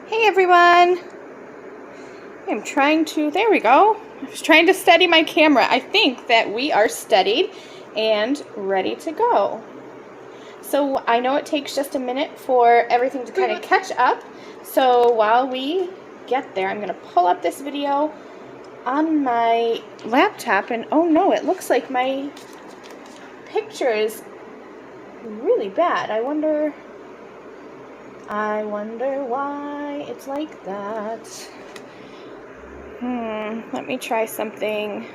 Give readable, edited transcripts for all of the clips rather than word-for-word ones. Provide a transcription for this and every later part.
Hey everyone! I'm trying to, there we go. I was trying to steady my camera. I think that we are steadied and ready to go. So I know it takes just a minute for everything to kind of catch up. So while we get there, I'm going to pull up this video on my laptop and oh no, it looks like my picture is really bad. I wonder why it's like that. Let me try something.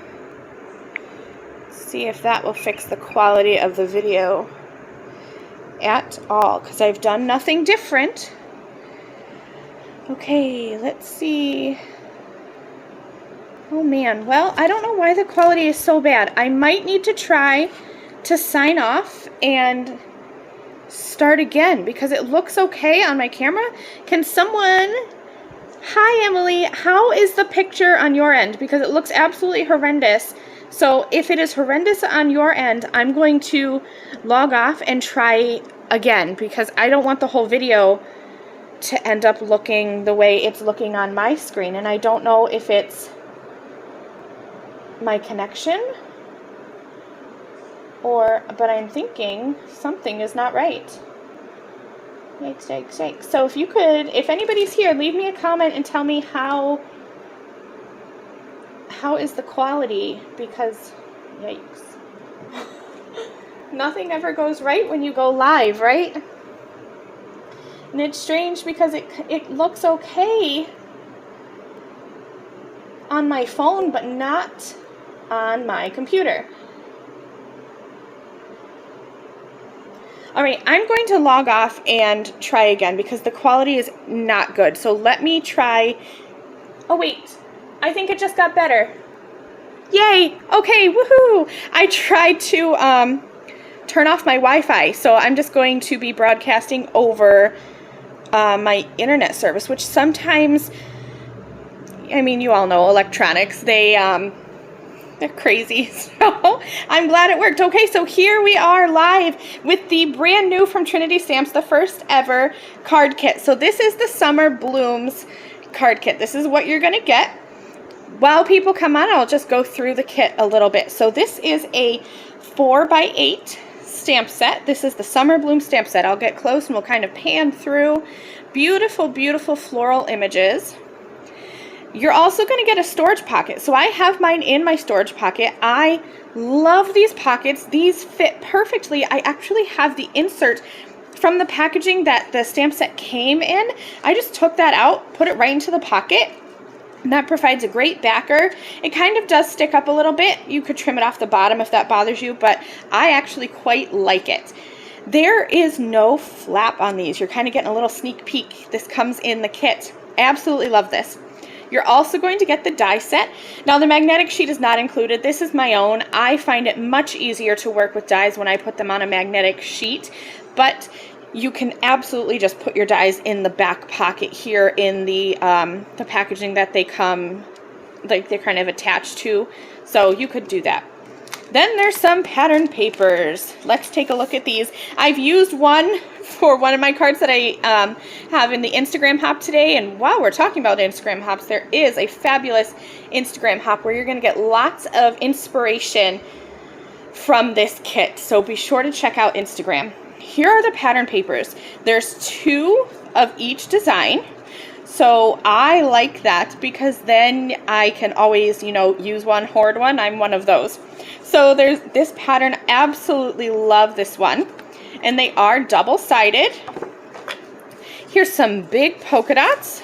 See if that will fix the quality of the video at all, because I've done nothing different. Okay, let's see. Oh man, well, I don't know why the quality is so bad. I might need to try to sign off and start again because it looks okay on my camera. Can someone... Hi Emily, how is the picture on your end? Because it looks absolutely horrendous. So if it is horrendous on your end, I'm going to log off and try again because I don't want the whole video to end up looking the way it's looking on my screen. And I don't know if it's my connection but I'm thinking something is not right. Yikes, yikes, yikes. So if you could, if anybody's here, leave me a comment and tell me how is the quality, because yikes. Nothing ever goes right when you go live, right? And it's strange because it looks okay on my phone, but not on my computer. Alright, I'm going to log off and try again because the quality is not good. So let me try. Oh wait, I think it just got better. Yay! Okay, woohoo! I tried to turn off my Wi-Fi, so I'm just going to be broadcasting over my internet service, which sometimes, I mean, you all know electronics, they're crazy, so I'm glad it worked. Okay, so here we are live with the brand new from Trinity Stamps, the first ever card kit. So this is the Summer Blooms card kit. This is what you're going to get. While people come on, I'll just go through the kit a little bit. So this is a 4x8 stamp set. This is the Summer Bloom stamp set. I'll get close and we'll kind of pan through. Beautiful, beautiful floral images. You're also going to get a storage pocket. So I have mine in my storage pocket. I love these pockets. These fit perfectly. I actually have the insert from the packaging that the stamp set came in. I just took that out, put it right into the pocket. And that provides a great backer. It kind of does stick up a little bit. You could trim it off the bottom if that bothers you, but I actually quite like it. There is no flap on these. You're kind of getting a little sneak peek. This comes in the kit. Absolutely love this. You're also going to get the die set. Now the magnetic sheet is not included. This is my own. I find it much easier to work with dies when I put them on a magnetic sheet, but you can absolutely just put your dies in the back pocket here in the packaging that they come, like they're kind of attached to, so you could do that. Then there's some pattern papers. Let's take a look at these. I've used one for one of my cards that I have in the Instagram hop today. And while we're talking about Instagram hops, there is a fabulous Instagram hop where you're going to get lots of inspiration from this kit. So be sure to check out Instagram. Here are the pattern papers. There's 2 of each design. So I like that because then I can always, use one, hoard one. I'm one of those. So there's this pattern. Absolutely love this one. And they are double-sided. Here's some big polka dots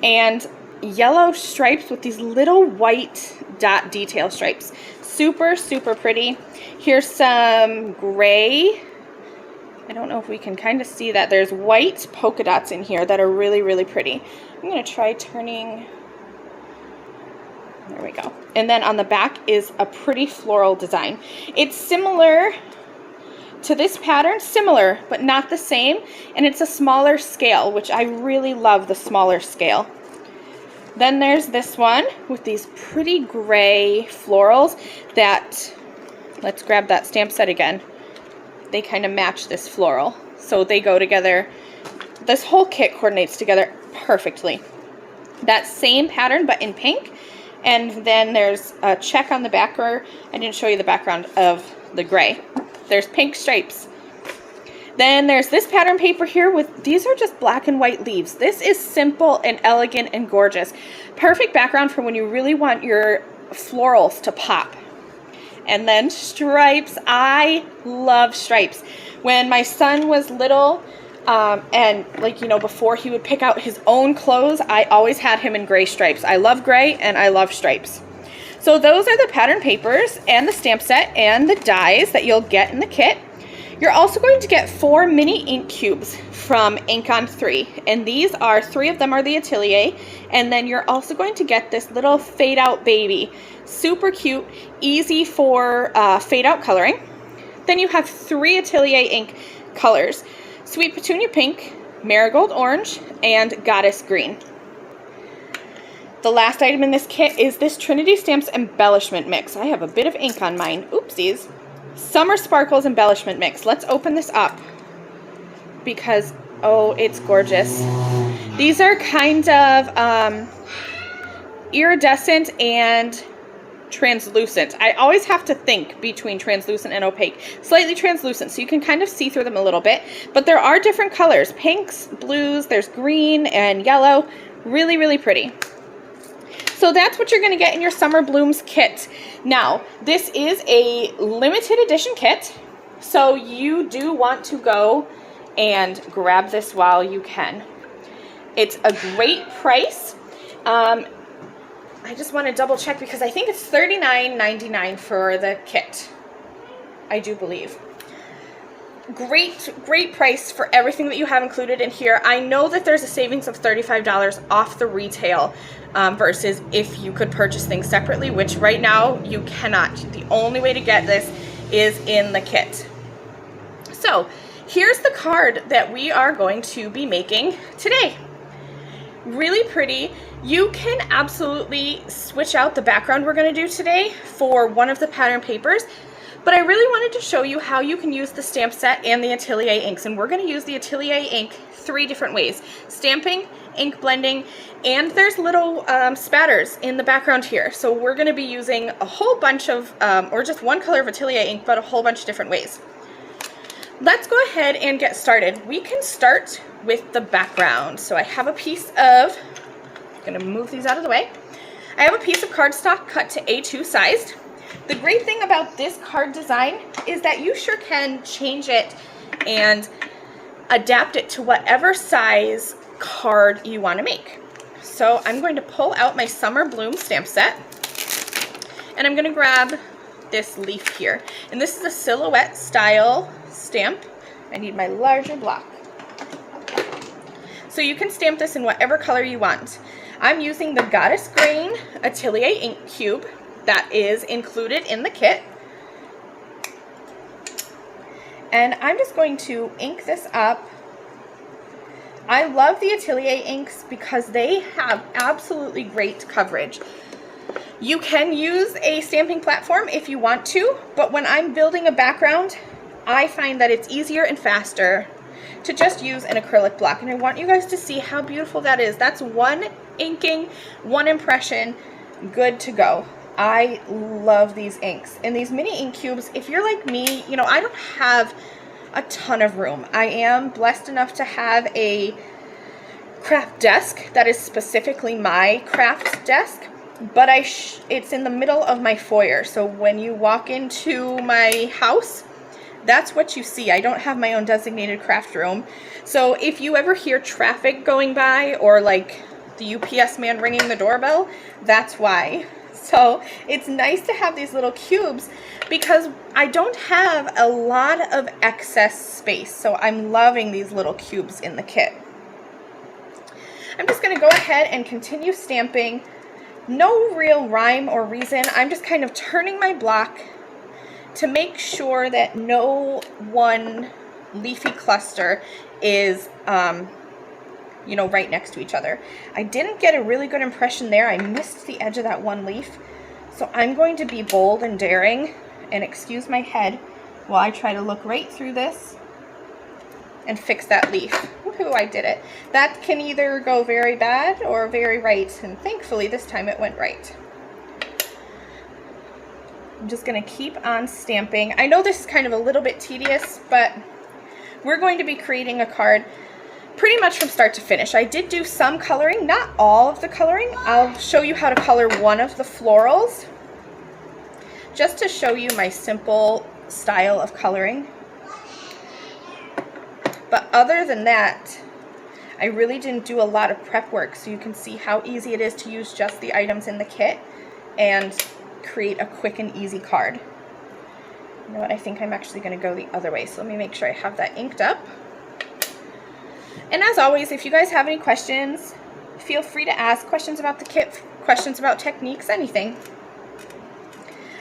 and yellow stripes with these little white dot detail stripes. Super, super pretty. Here's some gray. I don't know if we can kind of see that. There's white polka dots in here that are really, really pretty. I'm going to try turning. There we go. And then on the back is a pretty floral design. It's similar to this pattern, similar, but not the same. And it's a smaller scale, which I really love the smaller scale. Then there's this one with these pretty gray florals that, let's grab that stamp set again. They kind of match this floral. So they go together this whole kit coordinates together perfectly. That same pattern, but in pink. And then there's a check on the back, or I didn't show you the background of the gray. There's pink stripes. Then there's this pattern paper here with, these are just black and white leaves. This is simple and elegant and gorgeous. Perfect background for when you really want your florals to pop. And then stripes. I love stripes. When my son was little, and like, you know, before he would pick out his own clothes, I always had him in gray stripes. I love gray and I love stripes. So those are the pattern papers and the stamp set and the dies that you'll get in the kit. You're also going to get 4 mini ink cubes from Ink on 3, and these are 3 of them are the Atelier, and then you're also going to get this little fade out baby. Super cute, easy for fade out coloring. Then you have 3 Atelier ink colors: Sweet Petunia Pink, Marigold Orange, and Goddess Green. The last item in this kit is this Trinity Stamps Embellishment Mix. I have a bit of ink on mine. Oopsies. Summer Sparkles Embellishment Mix. Let's open this up because, oh, it's gorgeous. These are kind of iridescent and translucent. I always have to think between translucent and opaque. Slightly translucent, so you can kind of see through them a little bit. But there are different colors. Pinks, blues, there's green and yellow. Really, really pretty. So that's what you're going to get in your Summer Blooms kit. Now, this is a limited edition kit, so you do want to go and grab this while you can. It's a great price. I just want to double check because I think it's $39.99 for the kit. I do believe. Great price for everything that you have included in here. I know that there's a savings of $35 off the retail versus if you could purchase things separately, which right now you cannot. The only way to get this is in the kit. So here's the card that we are going to be making today. Really pretty. You can absolutely switch out the background we're going to do today for one of the pattern papers. But I really wanted to show you how you can use the stamp set and the Atelier inks. And we're going to use the Atelier ink 3 different ways: stamping, ink blending, and there's little spatters in the background here. So we're going to be using a whole bunch of, or just one color of Atelier ink, but a whole bunch of different ways. Let's go ahead and get started. We can start with the background. So I have a piece of, I'm going to move these out of the way. I have a piece of cardstock cut to A2 sized. The great thing about this card design is that you sure can change it and adapt it to whatever size card you want to make. So I'm going to pull out my Summer Bloom stamp set, and I'm going to grab this leaf here. And this is a silhouette style stamp. I need my larger block. So you can stamp this in whatever color you want. I'm using the Goddess Green Atelier ink cube that is included in the kit. And I'm just going to ink this up. I love the Atelier inks because they have absolutely great coverage. You can use a stamping platform if you want to, but when I'm building a background, I find that it's easier and faster to just use an acrylic block. And I want you guys to see how beautiful that is. That's one inking, one impression, good to go. I love these inks. And these mini ink cubes, if you're like me, you know, I don't have a ton of room. I am blessed enough to have a craft desk that is specifically my craft desk, but it's in the middle of my foyer. So when you walk into my house, that's what you see. I don't have my own designated craft room. So if you ever hear traffic going by or like the UPS man ringing the doorbell, that's why. So it's nice to have these little cubes because I don't have a lot of excess space. So I'm loving these little cubes in the kit. I'm just going to go ahead and continue stamping. No real rhyme or reason. I'm just kind of turning my block to make sure that no one leafy cluster is right next to each other. I didn't get a really good impression there. I missed the edge of that one leaf. So I'm going to be bold and daring and excuse my head while I try to look right through this and fix that leaf. Woohoo, I did it. That can either go very bad or very right, and thankfully this time it went right. I'm just gonna keep on stamping. I know this is kind of a little bit tedious, but we're going to be creating a card pretty much from start to finish. I did do some coloring, not all of the coloring. I'll show you how to color one of the florals, just to show you my simple style of coloring. But other than that, I really didn't do a lot of prep work, so you can see how easy it is to use just the items in the kit and create a quick and easy card. You know what, I think I'm actually going to go the other way, so let me make sure I have that inked up. And as always, if you guys have any questions, feel free to ask questions about the kit, questions about techniques, anything.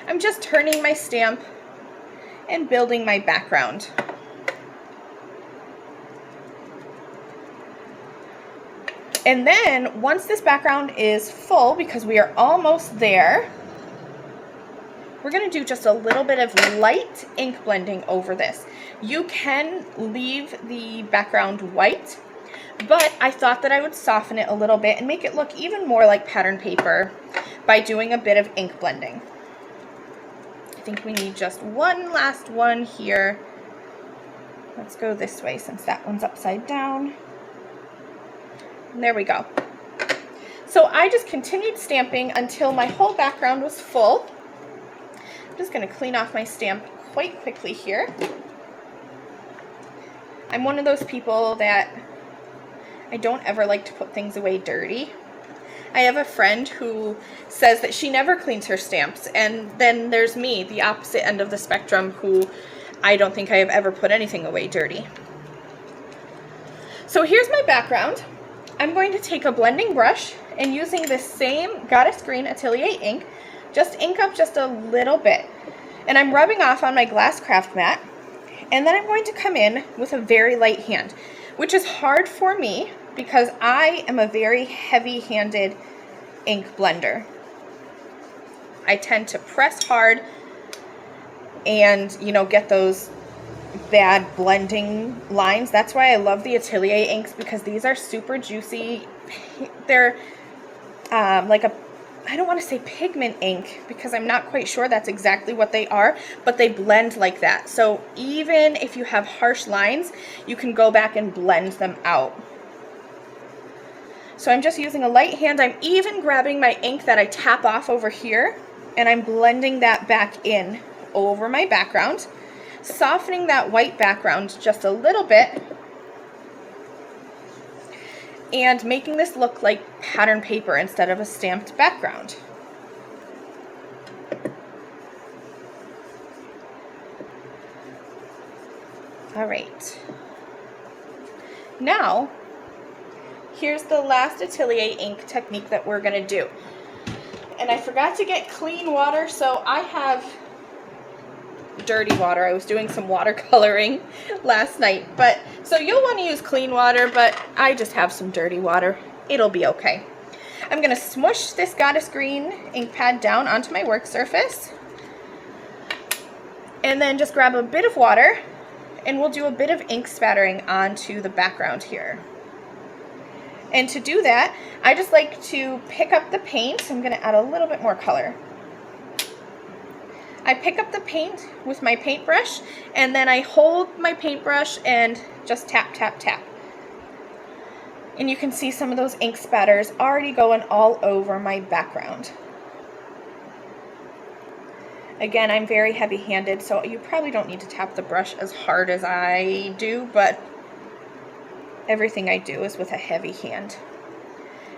I'm just turning my stamp and building my background. And then once this background is full, because we are almost there, we're going to do just a little bit of light ink blending over this. You can leave the background white, but I thought that I would soften it a little bit and make it look even more like pattern paper by doing a bit of ink blending. I think we need just one last one here. Let's go this way since that one's upside down. And there we go. So I just continued stamping until my whole background was full. I'm just going to clean off my stamp quite quickly here. I'm one of those people that I don't ever like to put things away dirty. I have a friend who says that she never cleans her stamps, and then there's me, the opposite end of the spectrum, who I don't think I have ever put anything away dirty. So here's my background. I'm going to take a blending brush and using this same Goddess Green Atelier ink, just ink up just a little bit. And I'm rubbing off on my glass craft mat, and then I'm going to come in with a very light hand, which is hard for me because I am a very heavy-handed ink blender. I tend to press hard and, you know, get those bad blending lines. That's why I love the Atelier inks, because these are super juicy. They're like a, I don't want to say pigment ink because I'm not quite sure that's exactly what they are, but they blend like that. So even if you have harsh lines, you can go back and blend them out. So I'm just using a light hand. I'm even grabbing my ink that I tap off over here, and I'm blending that back in over my background, softening that white background just a little bit, and making this look like pattern paper instead of a stamped background. All right. Now, here's the last Atelier ink technique that we're going to do. And I forgot to get clean water, so I have dirty water. I was doing some watercoloring last night, but so you'll want to use clean water, but I just have some dirty water. It'll be okay. I'm going to smush this Goddess Green ink pad down onto my work surface, and then just grab a bit of water, and we'll do a bit of ink spattering onto the background here. And to do that, I just like to pick up the paint. I'm going to add a little bit more color. I pick up the paint with my paintbrush, and then I hold my paintbrush and just tap, tap, tap. And you can see some of those ink spatters already going all over my background. Again, I'm very heavy-handed, so you probably don't need to tap the brush as hard as I do, but everything I do is with a heavy hand.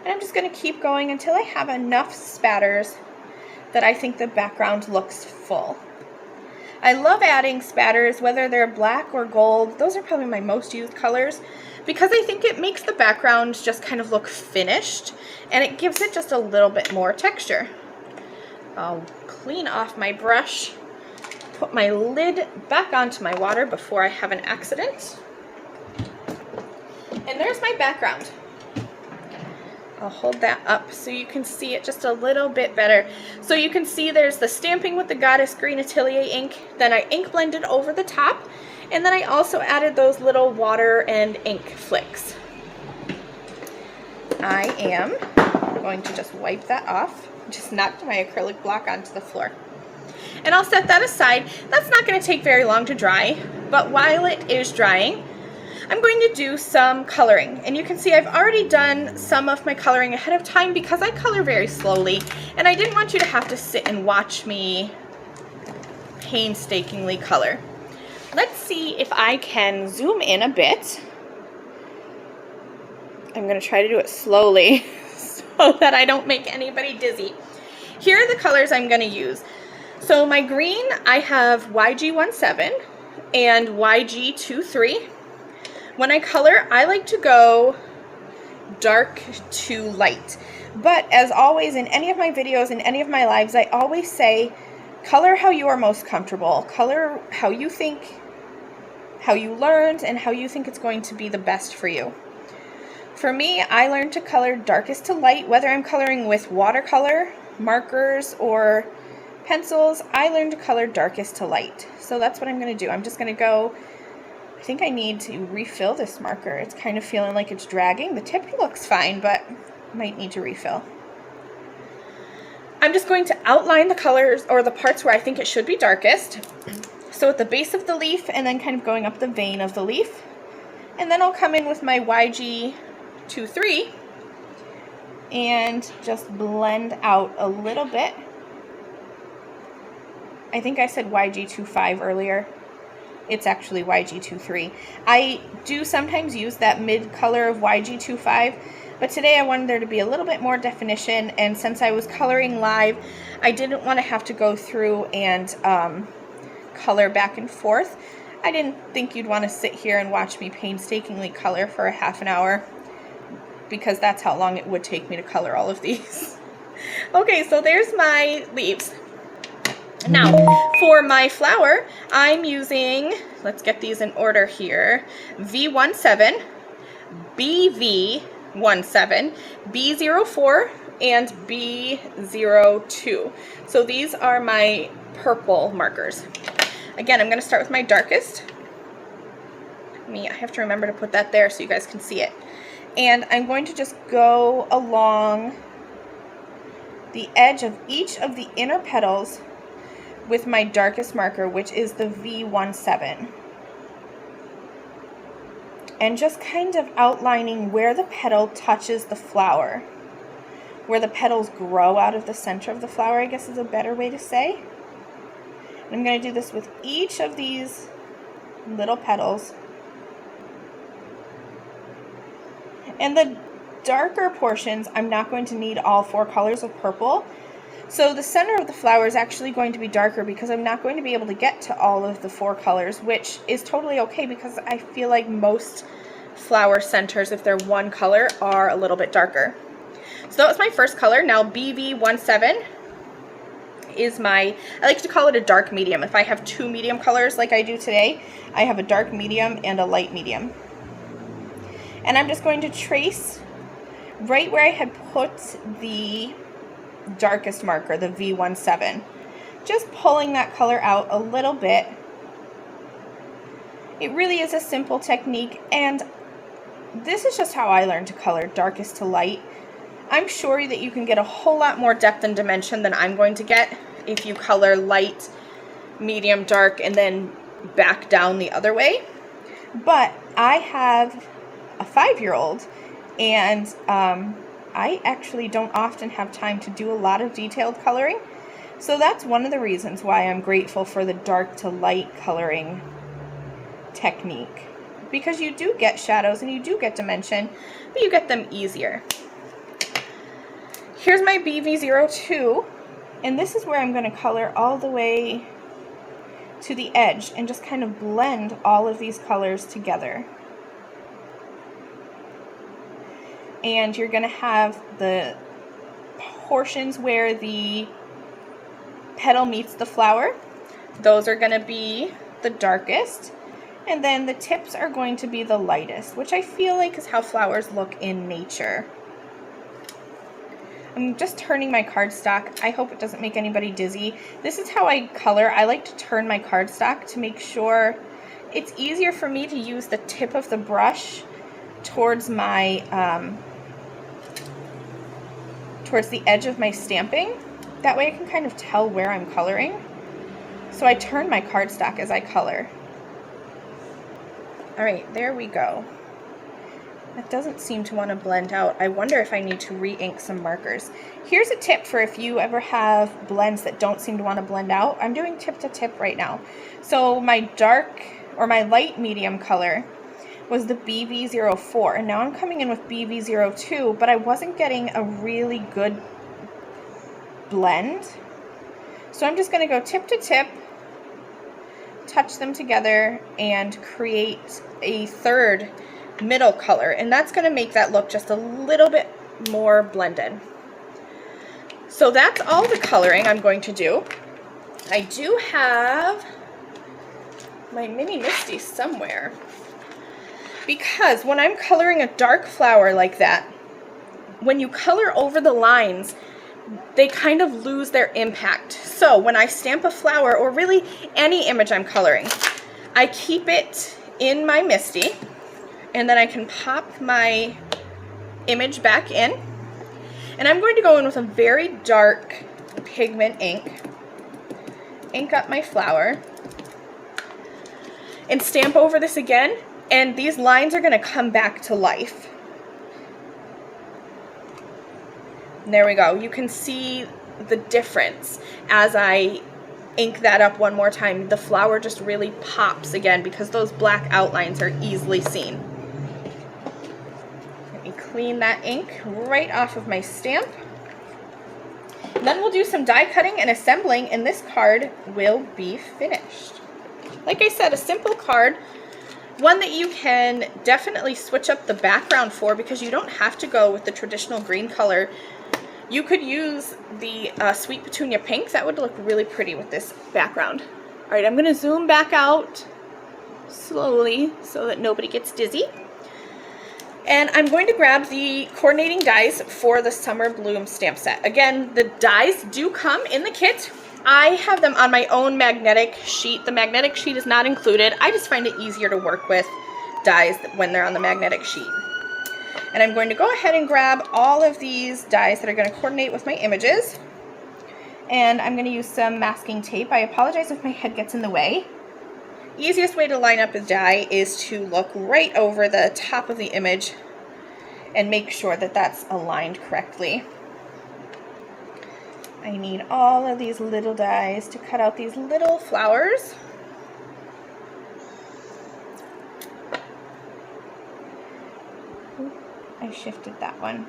And I'm just going to keep going until I have enough spatters that I think the background looks full. I love adding spatters, whether they're black or gold. Those are probably my most used colors, because I think it makes the background just kind of look finished, and it gives it just a little bit more texture. I'll clean off my brush, put my lid back onto my water before I have an accident. And there's my background. I'll hold that up so you can see it just a little bit better. So you can see there's the stamping with the Goddess Green Atelier ink. Then I ink blended over the top. And then I also added those little water and ink flicks. I am going to just wipe that off. Just knocked my acrylic block onto the floor. And I'll set that aside. That's not going to take very long to dry. But while it is drying, I'm going to do some coloring. And you can see I've already done some of my coloring ahead of time because I color very slowly. And I didn't want you to have to sit and watch me painstakingly color. Let's see if I can zoom in a bit. I'm going to try to do it slowly so that I don't make anybody dizzy. Here are the colors I'm going to use. So my green, I have YG17 and YG23. When I color, I like to go dark to light. But as always, in any of my videos, in any of my lives, I always say, color how you are most comfortable. Color how you think, how you learned, and how you think it's going to be the best for you. For me, I learned to color darkest to light, whether I'm coloring with watercolor, markers, or pencils. I learned to color darkest to light. So that's what I'm going to do. I'm just going to go, I think I need to refill this marker. It's kind of feeling like it's dragging. The tip looks fine, but might need to refill. I'm just going to outline the colors or the parts where I think it should be darkest. So at the base of the leaf and then kind of going up the vein of the leaf. And then I'll come in with my YG23 and just blend out a little bit. I think I said YG25 earlier. It's actually YG23. I do sometimes use that mid color of YG25, but today I wanted there to be a little bit more definition, and since I was coloring live, I didn't want to have to go through and color back and forth. I didn't think you'd want to sit here and watch me painstakingly color for a half an hour, because that's how long it would take me to color all of these. Okay, so there's my leaves. Now, for my flower, I'm using, let's get these in order here, V17, BV17, B04, and B02. So these are my purple markers. Again, I'm going to start with my darkest. I have to remember to put that there so you guys can see it. And I'm going to just go along the edge of each of the inner petals with my darkest marker, which is the V17. And just kind of outlining where the petal touches the flower. Where the petals grow out of the center of the flower, I guess is a better way to say. And I'm going to do this with each of these little petals. And the darker portions, I'm not going to need all 4 colors of purple. So the center of the flower is actually going to be darker because I'm not going to be able to get to all of the 4 colors, which is totally okay because I feel like most flower centers, if they're one color, are a little bit darker. So that was my first color. Now BV17 is I like to call it a dark medium. If I have 2 medium colors like I do today, I have a dark medium and a light medium. And I'm just going to trace right where I had put the darkest marker, the V17. Just pulling that color out a little bit. It really is a simple technique, and this is just how I learned to color darkest to light. I'm sure that you can get a whole lot more depth and dimension than I'm going to get if you color light, medium, dark, and then back down the other way. But I have a 5-year-old, and I actually don't often have time to do a lot of detailed coloring. So that's one of the reasons why I'm grateful for the dark to light coloring technique. Because you do get shadows and you do get dimension, but you get them easier. Here's my BV02, and this is where I'm going to color all the way to the edge and just kind of blend all of these colors together. And you're going to have the portions where the petal meets the flower. Those are going to be the darkest. And then the tips are going to be the lightest, which I feel like is how flowers look in nature. I'm just turning my cardstock. I hope it doesn't make anybody dizzy. This is how I color. I like to turn my cardstock to make sure it's easier for me to use the tip of the brush towards my towards the edge of my stamping. That way I can kind of tell where I'm coloring. So I turn my cardstock as I color. All right, there we go. That doesn't seem to want to blend out. I wonder if I need to re-ink some markers. Here's a tip for if you ever have blends that don't seem to want to blend out. I'm doing tip to tip right now. So my dark or my light medium color was the BV04, and now I'm coming in with BV02, but I wasn't getting a really good blend. So I'm just going to go tip to tip, touch them together, and create a third middle color, and that's going to make that look just a little bit more blended. So that's all the coloring I'm going to do. I do have my mini Misty somewhere, because when I'm coloring a dark flower like that, when you color over the lines, they kind of lose their impact. So when I stamp a flower, or really any image I'm coloring, I keep it in my Misty, and then I can pop my image back in, and I'm going to go in with a very dark pigment ink up my flower, and stamp over this again, and these lines are going to come back to life. And there we go. You can see the difference as I ink that up one more time. The flower just really pops again because those black outlines are easily seen. Let me clean that ink right off of my stamp. And then we'll do some die cutting and assembling, and this card will be finished. Like I said, a simple card, one that you can definitely switch up the background for, because you don't have to go with the traditional green color. You could use the Sweet Petunia Pink. That would look really pretty with this background. All right, I'm going to zoom back out slowly so that nobody gets dizzy. And I'm going to grab the coordinating dies for the Summer Bloom stamp set. Again, the dies do come in the kit. I have them on my own magnetic sheet. The magnetic sheet is not included. I just find it easier to work with dies when they're on the magnetic sheet. And I'm going to go ahead and grab all of these dies that are going to coordinate with my images. And I'm going to use some masking tape. I apologize if my head gets in the way. Easiest way to line up a die is to look right over the top of the image and make sure that that's aligned correctly. I need all of these little dies to cut out these little flowers. I shifted that one.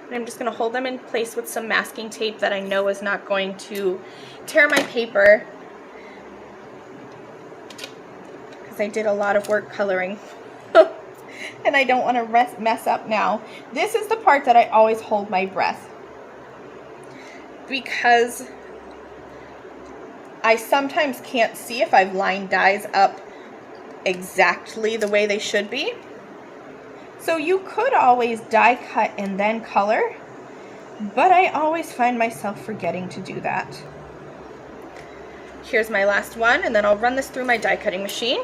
And I'm just going to hold them in place with some masking tape that I know is not going to tear my paper, because I did a lot of work coloring. And I don't want to mess up now. This is the part that I always hold my breath, because I sometimes can't see if I've lined dies up exactly the way they should be. So you could always die cut and then color, but I always find myself forgetting to do that. Here's my last one, and then I'll run this through my die cutting machine.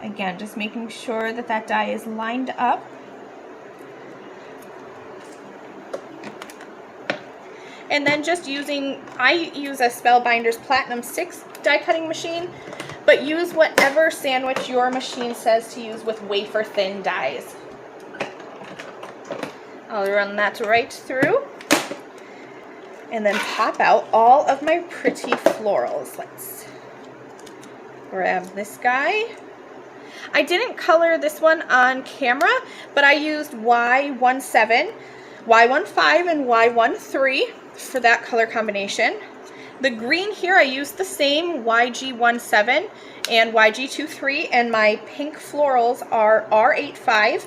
Again, just making sure that that die is lined up. And then just I use a Spellbinders Platinum 6 die cutting machine, but use whatever sandwich your machine says to use with wafer thin dies. I'll run that right through and then pop out all of my pretty florals. Let's grab this guy. I didn't color this one on camera, but I used Y17, Y15, and Y13 for that color combination. The green here, I used the same YG17 and YG23, and my pink florals are R85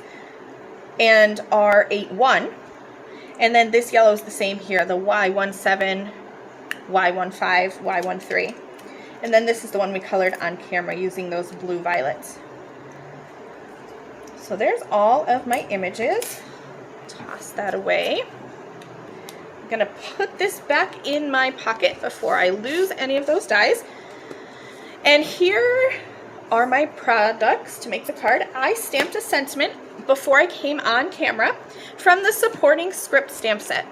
and R81. And then this yellow is the same here, the Y17, Y15, Y13. And then this is the one we colored on camera using those blue violets. So there's all of my images. Toss that away. I'm gonna put this back in my pocket before I lose any of those dies. And here are my products to make the card. I stamped a sentiment before I came on camera from the supporting script stamp set.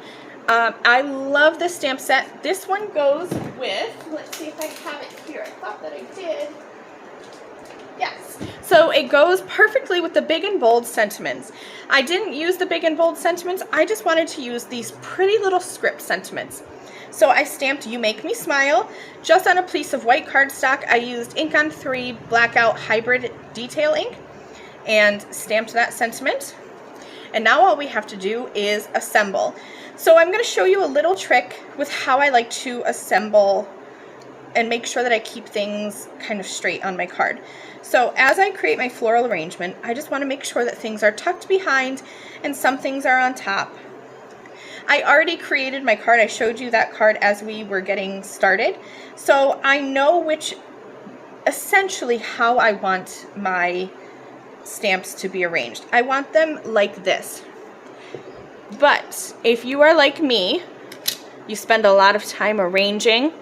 I love this stamp set. This one goes with, let's see if I have it here. I thought that I did. Yes. So it goes perfectly with the big and bold sentiments. I didn't use the big and bold sentiments. I just wanted to use these pretty little script sentiments. So I stamped "You Make Me Smile" just on a piece of white cardstock. I used Ink on 3 Blackout Hybrid Detail ink and stamped that sentiment. And now all we have to do is assemble. So I'm going to show you a little trick with how I like to assemble and make sure that I keep things kind of straight on my card. So as I create my floral arrangement, I just want to make sure that things are tucked behind and some things are on top. I already created my card. I showed you that card as we were getting started. So I know essentially how I want my stamps to be arranged. I want them like this. But if you are like me, you spend a lot of time arranging,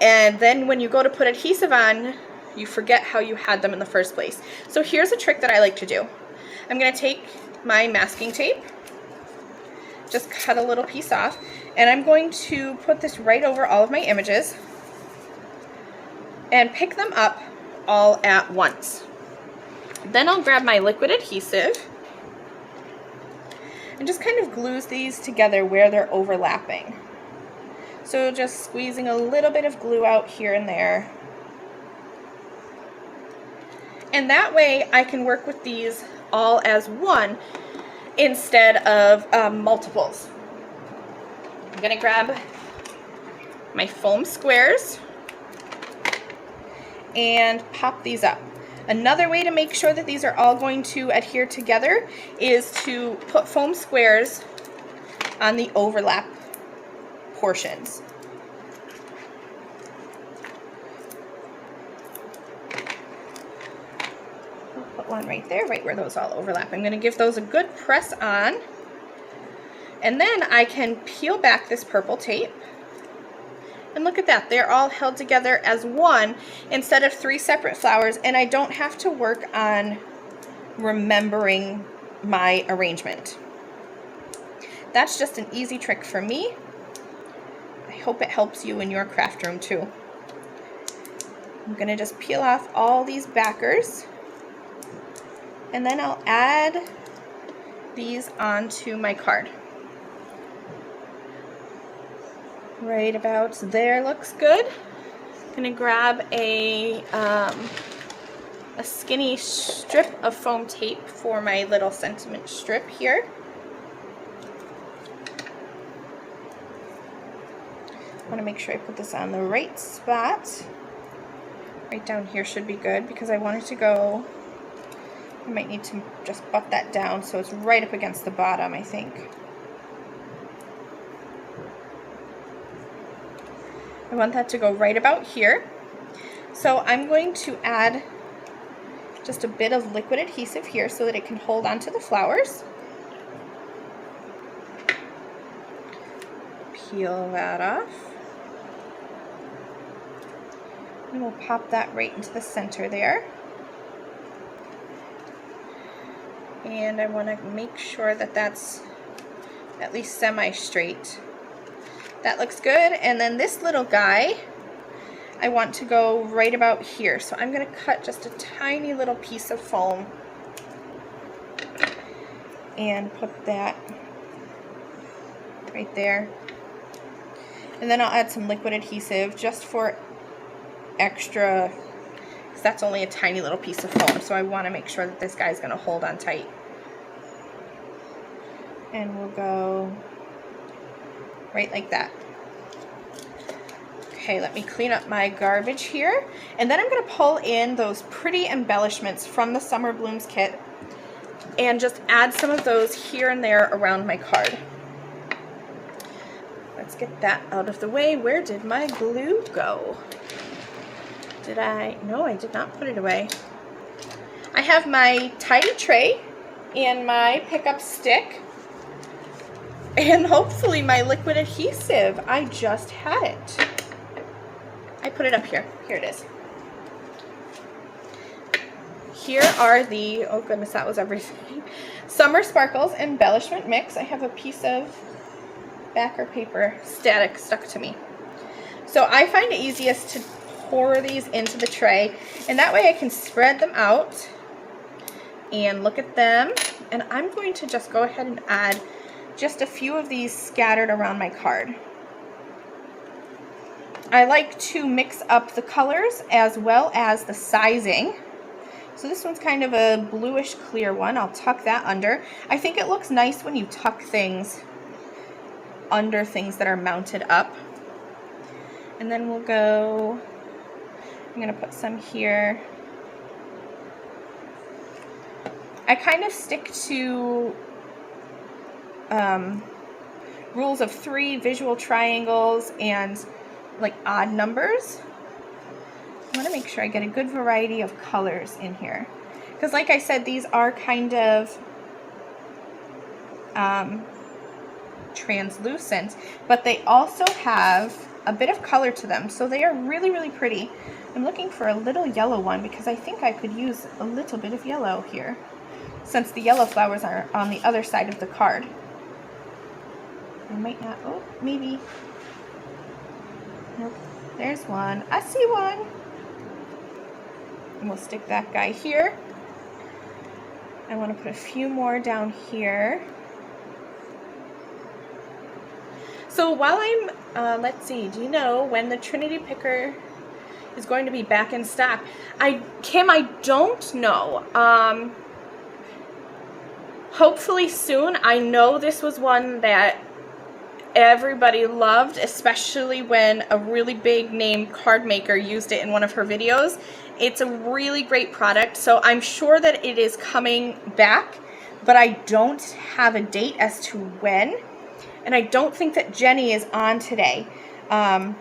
and then when you go to put adhesive on, you forget how you had them in the first place. So here's a trick that I like to do. I'm going to take my masking tape, just cut a little piece off, and I'm going to put this right over all of my images and pick them up all at once. Then I'll grab my liquid adhesive and just kind of glues these together where they're overlapping. So just squeezing a little bit of glue out here and there. And that way I can work with these all as one instead of multiples. I'm gonna grab my foam squares and pop these up. Another way to make sure that these are all going to adhere together is to put foam squares on the overlap portions. I'll put one right there, right where those all overlap. I'm going to give those a good press on, and then I can peel back this purple tape. And look at that, they're all held together as one instead of 3 separate flowers, and I don't have to work on remembering my arrangement. That's just an easy trick for me. I hope it helps you in your craft room too. I'm going to just peel off all these backers, and then I'll add these onto my card. Right about there looks good. I'm gonna grab a skinny strip of foam tape for my little sentiment strip here. I want to make sure I put this on the right spot. Right down here should be good because I want it to go. I might need to just butt that down so it's right up against the bottom, I think. I want that to go right about here. So I'm going to add just a bit of liquid adhesive here so that it can hold onto the flowers. Peel that off. And we'll pop that right into the center there. And I want to make sure that that's at least semi-straight. That looks good. And then this little guy, I want to go right about here. So I'm going to cut just a tiny little piece of foam and put that right there. And then I'll add some liquid adhesive just for extra, because that's only a tiny little piece of foam. So I want to make sure that this guy's going to hold on tight. And we'll go right like that. Okay, let me clean up my garbage here. And then I'm going to pull in those pretty embellishments from the Summer Blooms kit and just add some of those here and there around my card. Let's get that out of the way. Where did my glue go? Did I? No, I did not put it away. I have my tidy tray and my pickup stick and hopefully my liquid adhesive. I just had it. I put it up here. Here it is. Here are the, oh goodness, that was everything. Summer Sparkles Embellishment Mix. I have a piece of backer paper static stuck to me. So I find it easiest to pour these into the tray, and that way I can spread them out and look at them. And I'm going to just go ahead and add just a few of these scattered around my card. I like to mix up the colors as well as the sizing. So this one's kind of a bluish clear one. I'll tuck that under. I think it looks nice when you tuck things under things that are mounted up. And then we'll go, I'm gonna put some here. I kind of stick to rules of 3, visual triangles, and like odd numbers. I want to make sure I get a good variety of colors in here. Because like I said, these are kind of translucent, but they also have a bit of color to them. So they are really, really pretty. I'm looking for a little yellow one because I think I could use a little bit of yellow here, since the yellow flowers are on the other side of the card. I might not, oh, maybe. Nope, there's one. I see one. And we'll stick that guy here. I want to put a few more down here. So while I'm, let's see, do you know when the Trinity picker is going to be back in stock? Kim, I don't know. Hopefully soon. I know this was one that everybody loved, especially when a really big name card maker used it in one of her videos. It's a really great product, so I'm sure that it is coming back, but I don't have a date as to when, and I don't think that Jenny is on today. But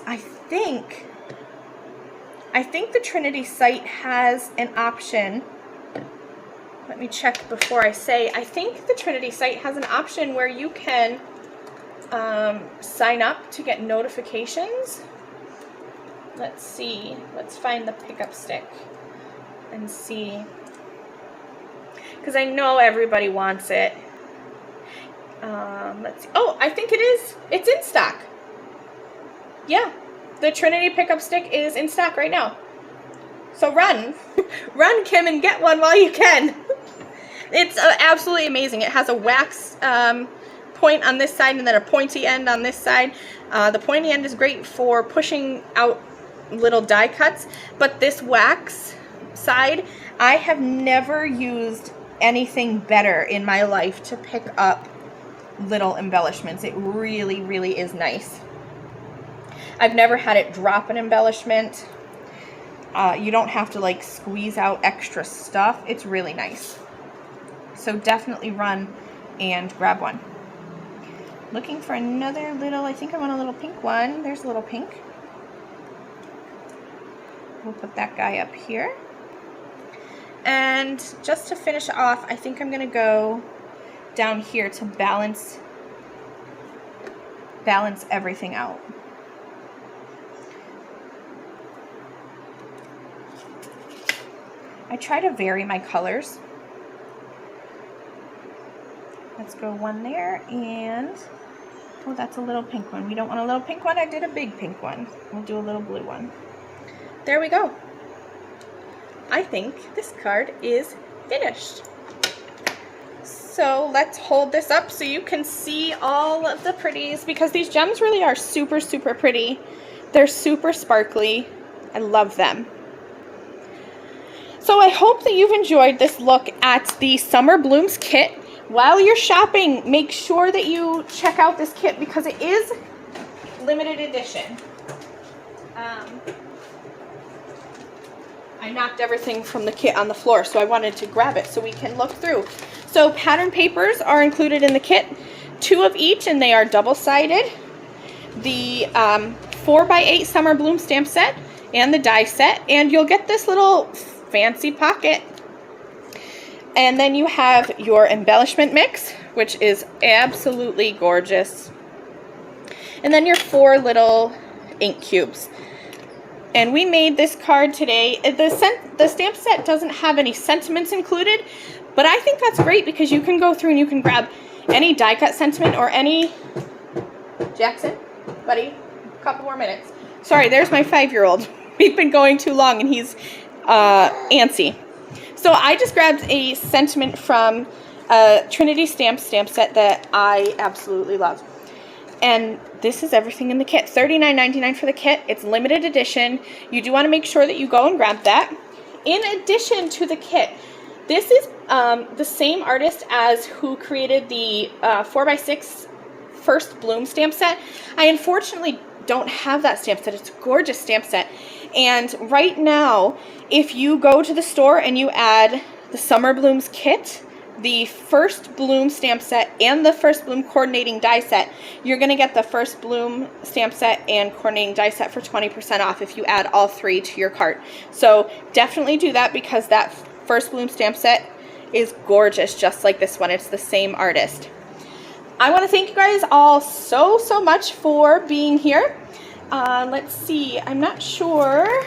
I think the Trinity site has an option. Let me check before I say. I think the Trinity site has an option where you can sign up to get notifications. Let's see. Let's find the pickup stick and see. Because I know everybody wants it. Let's see. Oh, I think it is. It's in stock. Yeah. The Trinity pickup stick is in stock right now. So run. Run, Kim, and get one while you can. It's absolutely amazing. It has a wax point on this side and then a pointy end on this side. The pointy end is great for pushing out little die cuts, but this wax side, I have never used anything better in my life to pick up little embellishments. It really, really is nice. I've never had it drop an embellishment. You don't have to like squeeze out extra stuff. It's really nice. So definitely run and grab one. Looking for another little, I think I want a little pink one. There's a little pink. We'll put that guy up here. And just to finish off, I think I'm going to go down here to balance everything out. I try to vary my colors. Let's go one there, and oh, that's a little pink one. We don't want a little pink one. I did a big pink one. We'll do a little blue one. There we go. I think this card is finished. So let's hold this up so you can see all of the pretties, because these gems really are super, super pretty. They're super sparkly. I love them. So I hope that you've enjoyed this look at the Summer Blooms kit. While you're shopping, make sure that you check out this kit because it is limited edition. I knocked everything from the kit on the floor, so I wanted to grab it so we can look through. So pattern papers are included in the kit, 2 of each, and they are double-sided. The 4x8 Summer Bloom stamp set and the die set, and you'll get this little fancy pocket. And then you have your embellishment mix, which is absolutely gorgeous. And then your 4 little ink cubes. And we made this card today. The stamp set doesn't have any sentiments included, but I think that's great because you can go through and you can grab any die cut sentiment or any... Jackson, buddy, a couple more minutes. Sorry, there's my 5-year-old. We've been going too long and he's antsy. So I just grabbed a sentiment from a Trinity stamp set that I absolutely love. And this is everything in the kit. $39.99 for the kit. It's limited edition. You do want to make sure that you go and grab that. In addition to the kit, this is the same artist as who created the 4x6 First Bloom stamp set. I unfortunately don't have that stamp set. It's a gorgeous stamp set. And right now, if you go to the store and you add the Summer Blooms kit, the First Bloom stamp set, and the First Bloom coordinating die set, you're going to get the First Bloom stamp set and coordinating die set for 20% off if you add all 3 to your cart. So definitely do that because that First Bloom stamp set is gorgeous, just like this one. It's the same artist. I want to thank you guys all so much for being here. Let's see, I'm not sure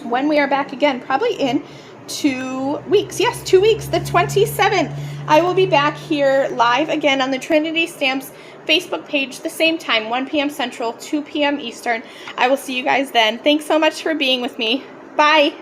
when we are back again, probably in 2 weeks. Yes, 2 weeks, the 27th. I will be back here live again on the Trinity Stamps Facebook page, the same time, 1 p.m. Central, 2 p.m. Eastern. I will see you guys then. Thanks so much for being with me. Bye.